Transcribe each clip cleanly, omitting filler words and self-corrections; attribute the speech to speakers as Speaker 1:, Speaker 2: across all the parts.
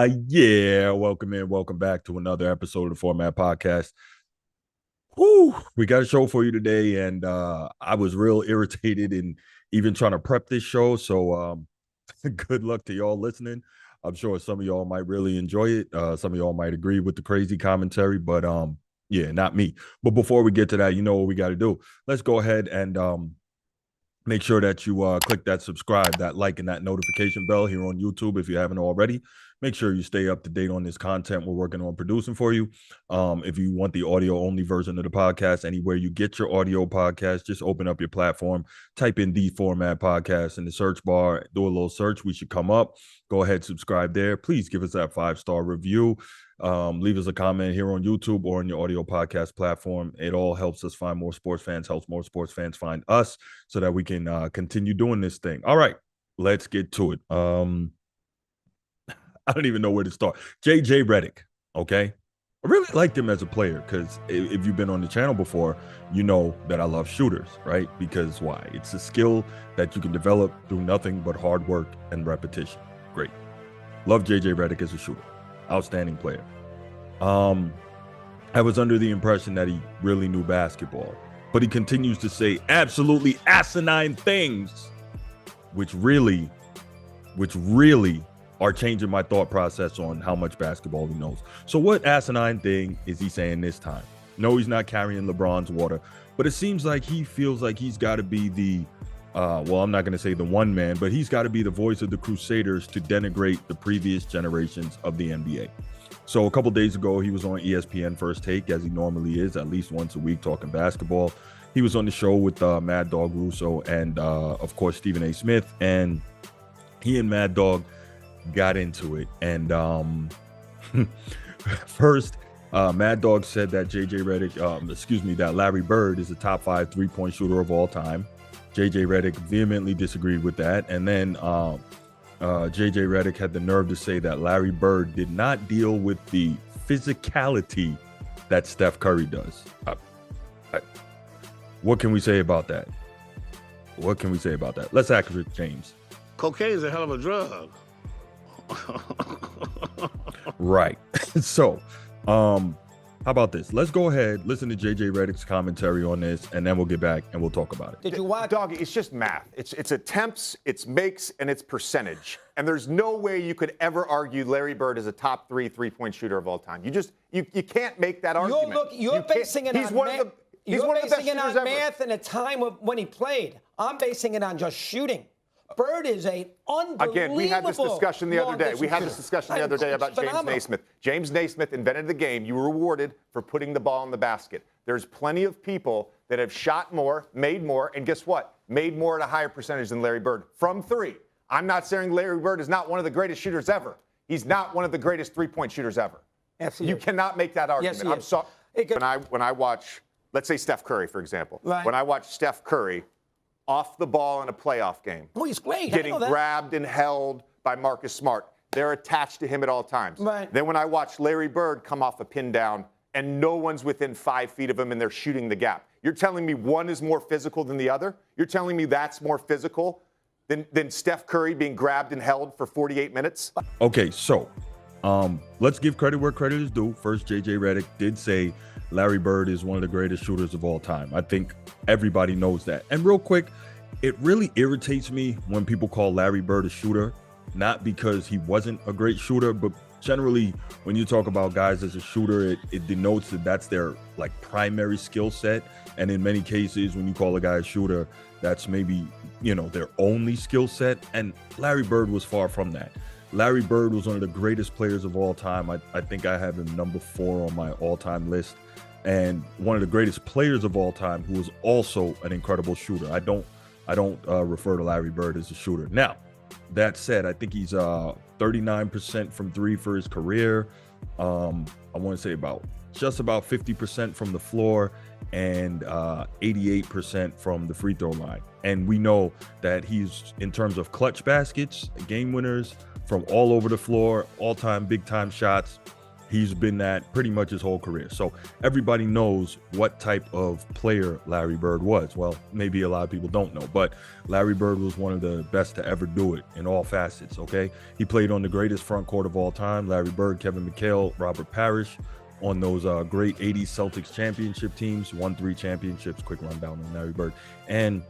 Speaker 1: Yeah, welcome in. Welcome back to another episode of the Format Podcast. Whew, we got a show for you today, and I was real irritated in even trying to prep this show. So good luck to y'all listening. I'm sure some of y'all might really enjoy it. Some of y'all might agree with the crazy commentary, but yeah, not me. But before we get to that, you know what we got to do. Let's go ahead and make sure that you click that subscribe, that like, and that notification bell here on YouTube if you haven't already. Make sure you stay up to date on this content we're working on producing for you. If you want the audio only version of the podcast, anywhere you get your audio podcast, just open up your platform, type in the Format Podcast in the search bar, do a little search. We should come up. Go ahead, subscribe there. Please give us that 5-star review. Leave us a comment here on YouTube or on your audio podcast platform. It all helps us find more sports fans, helps more sports fans find us so that we can continue doing this thing. All right, let's get to it. I don't even know where to start. JJ Redick, okay? I really liked him as a player because if you've been on the channel before, you know that I love shooters, right? Because why? It's a skill that you can develop through nothing but hard work and repetition. Great. Love JJ Redick as a shooter. Outstanding player. I was under the impression that he really knew basketball, but he continues to say absolutely asinine things, which really are changing my thought process on how much basketball he knows. So what asinine thing is he saying this time? No, he's not carrying LeBron's water, but it seems like he feels like he's got to be the well, I'm not going to say the one man, but he's got to be the voice of the Crusaders to denigrate the previous generations of the NBA. So a couple days ago, he was on ESPN First Take, as he normally is, at least once a week, talking basketball. He was on the show with Mad Dog Russo and, of course, Stephen A. Smith. And he and Mad Dog got into it. And first, Mad Dog said that JJ Redick, that Larry Bird is a top 5 3-point shooter of all time. JJ Redick vehemently disagreed with that. And then JJ Redick had the nerve to say that Larry Bird did not deal with the physicality that Steph Curry does. What can we say about that? What can we say about that? Let's ask James.
Speaker 2: Cocaine is a hell of a drug.
Speaker 1: Right. So, how about this? Let's go ahead, listen to JJ Redick's commentary on this, and then we'll get back and we'll talk about it.
Speaker 3: Did you watch?
Speaker 4: Doggy, it's just math. It's attempts, it's makes, and it's percentage. And there's no way you could ever argue Larry Bird is a top 3 3-point shooter of all time. You can't make that argument.
Speaker 3: You're basing it on math.
Speaker 4: He's one of the best
Speaker 3: basing it on
Speaker 4: shooters
Speaker 3: math in a time of when he played. I'm basing it on just shooting. Bird is a unbelievable.
Speaker 4: Again, we had this discussion the other day. We had this discussion the other day about James Naismith. James Naismith invented the game. You were rewarded for putting the ball in the basket. There's plenty of people that have shot more, made more, and guess what? Made more at a higher percentage than Larry Bird from 3. I'm not saying Larry Bird is not one of the greatest shooters ever. He's not one of the greatest 3-point shooters ever.
Speaker 3: Yes,
Speaker 4: you cannot make that argument.
Speaker 3: Yes,
Speaker 4: I'm sorry. When I watch, let's say Steph Curry, for example.
Speaker 3: Right.
Speaker 4: When I watch Steph Curry off the ball in a playoff game.
Speaker 3: Oh, he's great.
Speaker 4: Getting grabbed and held by Marcus Smart. They're attached to him at all times.
Speaker 3: Right.
Speaker 4: Then when I watch Larry Bird come off a pin down and no one's within 5 feet of him and they're shooting the gap. You're telling me one is more physical than the other? You're telling me that's more physical than Steph Curry being grabbed and held for 48 minutes?
Speaker 1: Okay, so let's give credit where credit is due. First, JJ Redick did say Larry Bird is one of the greatest shooters of all time. I think everybody knows that. And real quick, it really irritates me when people call Larry Bird a shooter, not because he wasn't a great shooter, but generally when you talk about guys as a shooter, it denotes that that's their like primary skill set. And in many cases, when you call a guy a shooter, that's maybe, their only skill set. And Larry Bird was far from that. Larry Bird was one of the greatest players of all time. I think I have him number 4 on my all-time list. And one of the greatest players of all time who was also an incredible shooter. I don't refer to Larry Bird as a shooter. Now, that said, I think he's 39% from 3 for his career. I want to say just about 50% from the floor and 88% from the free throw line. And we know that he's, in terms of clutch baskets, game winners from all over the floor, all-time big-time shots, He's been that pretty much his whole career. So everybody knows what type of player Larry Bird was. Well, maybe a lot of people don't know, but Larry Bird was one of the best to ever do it in all facets, okay? He played on the greatest front court of all time, Larry Bird, Kevin McHale, Robert Parrish, on those great 80s Celtics championship teams, won 3 championships, quick rundown on Larry Bird. And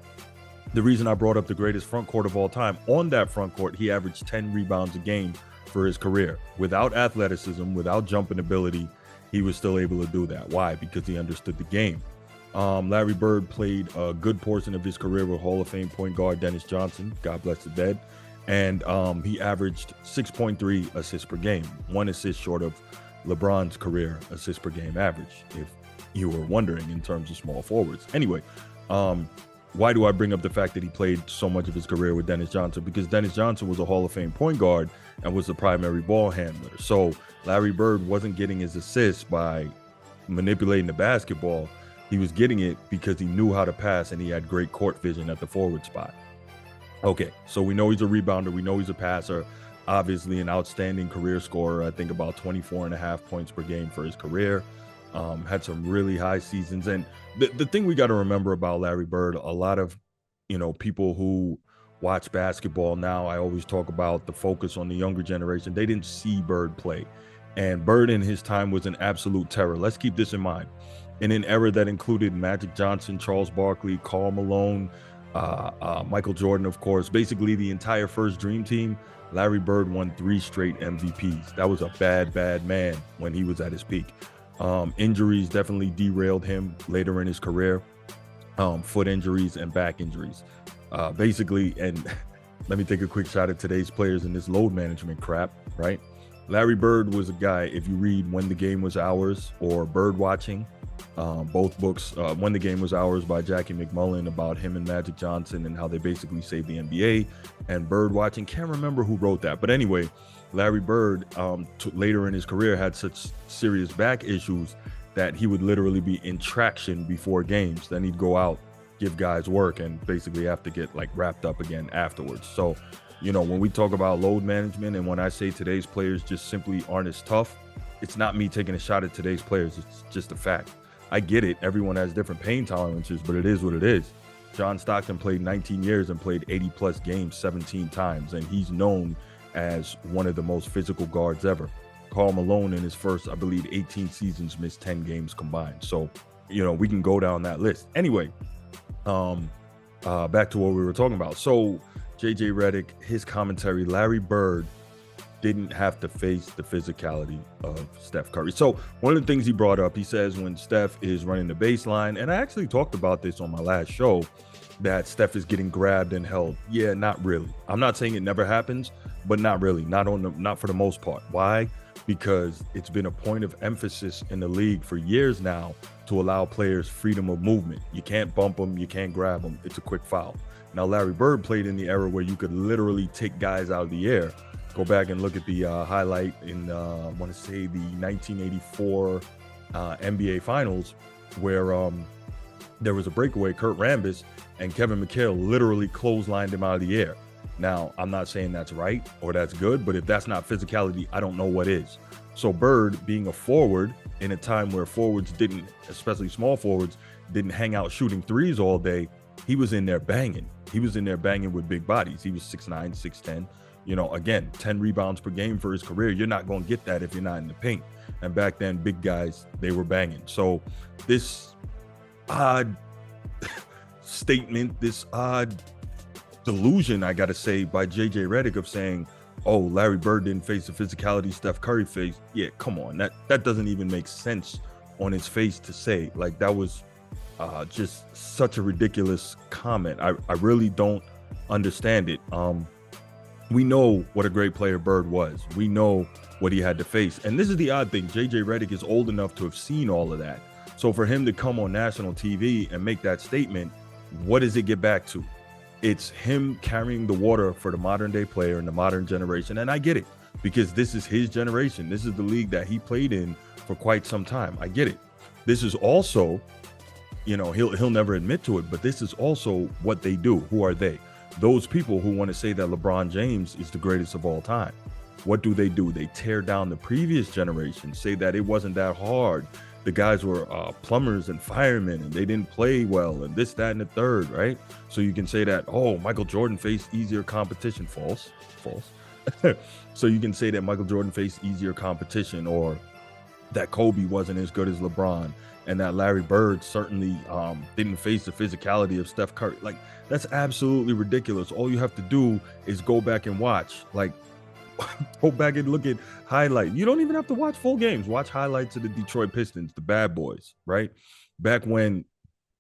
Speaker 1: the reason I brought up the greatest front court of all time, on that front court, he averaged 10 rebounds a game for his career. Without athleticism, without jumping ability, he was still able to do that. Why? Because he understood the game. Larry Bird played a good portion of his career with Hall of Fame point guard Dennis Johnson, God bless the dead, and he averaged 6.3 assists per game, 1 assist short of LeBron's career assist per game average, if you were wondering in terms of small forwards. Anyway, why do I bring up the fact that he played so much of his career with Dennis Johnson? Because Dennis Johnson was a Hall of Fame point guard and was the primary ball handler. So Larry Bird wasn't getting his assists by manipulating the basketball. He was getting it because he knew how to pass and he had great court vision at the forward spot. Okay, so we know he's a rebounder. We know he's a passer. Obviously an outstanding career scorer. I think about 24.5 points per game for his career. Had some really high seasons. And the thing we got to remember about Larry Bird, a lot of, people who watch basketball now, I always talk about the focus on the younger generation. They didn't see Bird play. And Bird in his time was an absolute terror. Let's keep this in mind. In an era that included Magic Johnson, Charles Barkley, Karl Malone, Michael Jordan, of course, basically the entire first dream team, Larry Bird won 3 straight MVPs. That was a bad, bad man when he was at his peak. Injuries definitely derailed him later in his career. Foot injuries and back injuries. Basically, and let me take a quick shot at today's players in this load management crap, right? Larry Bird was a guy, if you read When the Game Was Ours or Bird Watching, both books, When the Game Was Ours by Jackie McMullen, about him and Magic Johnson and how they basically saved the NBA, and Bird Watching, can't remember who wrote that, but anyway, Larry Bird later in his career had such serious back issues that he would literally be in traction before games. Then he'd go out, give guys work, and basically have to get wrapped up again afterwards. So, when we talk about load management and when I say today's players just simply aren't as tough, it's not me taking a shot at today's players. It's just a fact. I get it. Everyone has different pain tolerances, but it is what it is. John Stockton played 19 years and played 80 plus games 17 times, and he's known as one of the most physical guards ever. Karl Malone in his first, I believe, 18 seasons missed 10 games combined. So, we can go down that list. Anyway, back to what we were talking about. So JJ Redick, his commentary, Larry Bird didn't have to face the physicality of Steph Curry. So one of the things he brought up, he says when Steph is running the baseline, and I actually talked about this on my last show, that Steph is getting grabbed and held. Yeah, not really. I'm not saying it never happens, but not really. Not for the most part. Why? Because it's been a point of emphasis in the league for years now to allow players freedom of movement. You can't bump them, you can't grab them. It's a quick foul. Now, Larry Bird played in the era where you could literally take guys out of the air. Go back and look at the highlight in, I want to say, the 1984 NBA Finals, where there was a breakaway, Kurt Rambis, and Kevin McHale literally clotheslined him out of the air. Now, I'm not saying that's right or that's good, but if that's not physicality, I don't know what is. So Bird, being a forward in a time where forwards didn't, especially small forwards, didn't hang out shooting threes all day, he was in there banging. He was in there banging with big bodies. He was 6'9", 6'10". Again, 10 rebounds per game for his career. You're not going to get that if you're not in the paint. And back then, big guys, they were banging. So this odd statement, this odd delusion, I got to say, by JJ Redick of saying, oh, Larry Bird didn't face the physicality Steph Curry faced. Yeah, come on. That doesn't even make sense on his face to say. That was just such a ridiculous comment. I really don't understand it. We know what a great player Bird was. We know what he had to face. And this is the odd thing. JJ Redick is old enough to have seen all of that. So for him to come on national TV and make that statement, what does it get back to? It's him carrying the water for the modern day player and the modern generation. And I get it, because this is his generation. This is the league that he played in for quite some time. I get it. This is also, he'll never admit to it, but this is also what they do. Who are they? Those people who want to say that LeBron James is the greatest of all time. what do? They tear down the previous generation, say that it wasn't that hard. The guys were plumbers and firemen, and they didn't play well, and this, that, and the third, right? So you can say that, oh, Michael Jordan faced easier competition. False. So you can say that Michael Jordan faced easier competition, or that Kobe wasn't as good as LeBron, and that Larry Bird certainly didn't face the physicality of Steph Curry. Like, that's absolutely ridiculous. All you have to do is go back and watch. Like, go back and look at highlight. You don't even have to watch full games. Watch highlights of the Detroit Pistons, the bad boys, right? Back when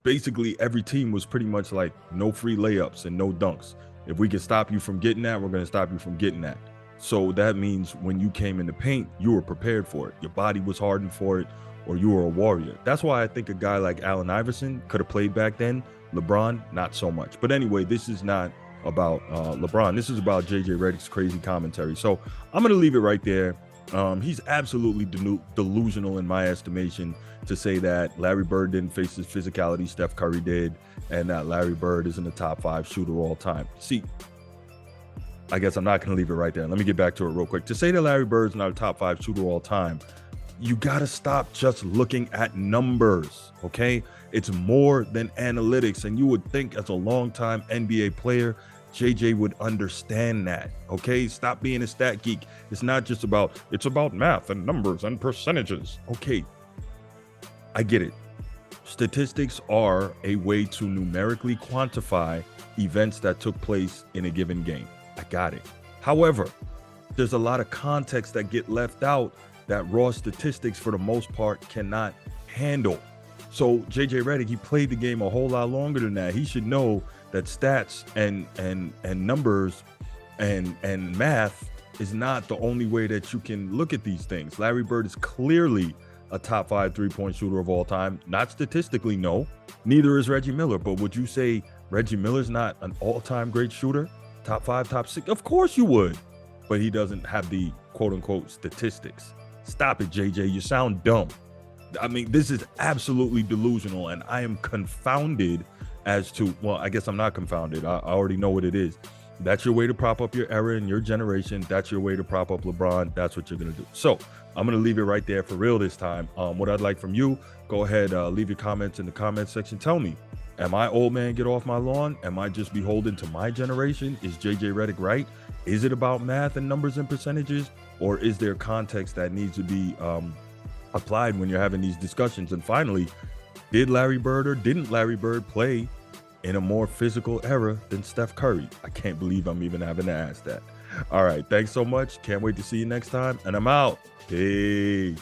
Speaker 1: basically every team was pretty much like no free layups and no dunks. If we can stop you from getting that, we're going to stop you from getting that. So that means when you came in the paint, you were prepared for it. Your body was hardened for it, or you were a warrior. That's why I think a guy like Allen Iverson could have played back then. LeBron, not so much. But anyway, this is not about LeBron. This is about JJ Redick's crazy commentary. So I'm going to leave it right there. He's absolutely delusional in my estimation to say that Larry Bird didn't face his physicality, Steph Curry did, and that Larry Bird isn't a top 5 shooter all time. See, I guess I'm not going to leave it right there. Let me get back to it real quick. To say that Larry Bird's not a top 5 shooter all time, you got to stop just looking at numbers, okay? It's more than analytics, and you would think as a longtime NBA player, JJ would understand that, okay? Stop being a stat geek. It's not just about, it's about math and numbers and percentages. Okay, I get it. Statistics are a way to numerically quantify events that took place in a given game. I got it. However, there's a lot of context that get left out that raw statistics for the most part cannot handle. So JJ Redick, he played the game a whole lot longer than that. He should know that stats and numbers and math is not the only way that you can look at these things. Larry Bird is clearly a top 5 3-point shooter of all time. Not statistically, no. Neither is Reggie Miller. But would you say Reggie Miller's not an all-time great shooter? Top 5, top 6? Of course you would. But he doesn't have the quote-unquote statistics. Stop it, JJ. You sound dumb. I mean, this is absolutely delusional, and I am confounded as to, well, I guess I'm not confounded. I already know what it is. That's your way to prop up your era in your generation. That's your way to prop up LeBron. That's what you're going to do. So I'm going to leave it right there for real this time. What I'd like from you, go ahead, leave your comments in the comment section. Tell me, am I old man get off my lawn? Am I just beholden to my generation? Is JJ Redick right? Is it about math and numbers and percentages? Or is there context that needs to be applied when you're having these discussions? And finally, did Larry Bird or didn't Larry Bird play in a more physical era than Steph Curry? I can't believe I'm even having to ask that. All right, thanks so much. Can't wait to see you next time. And I'm out. Peace.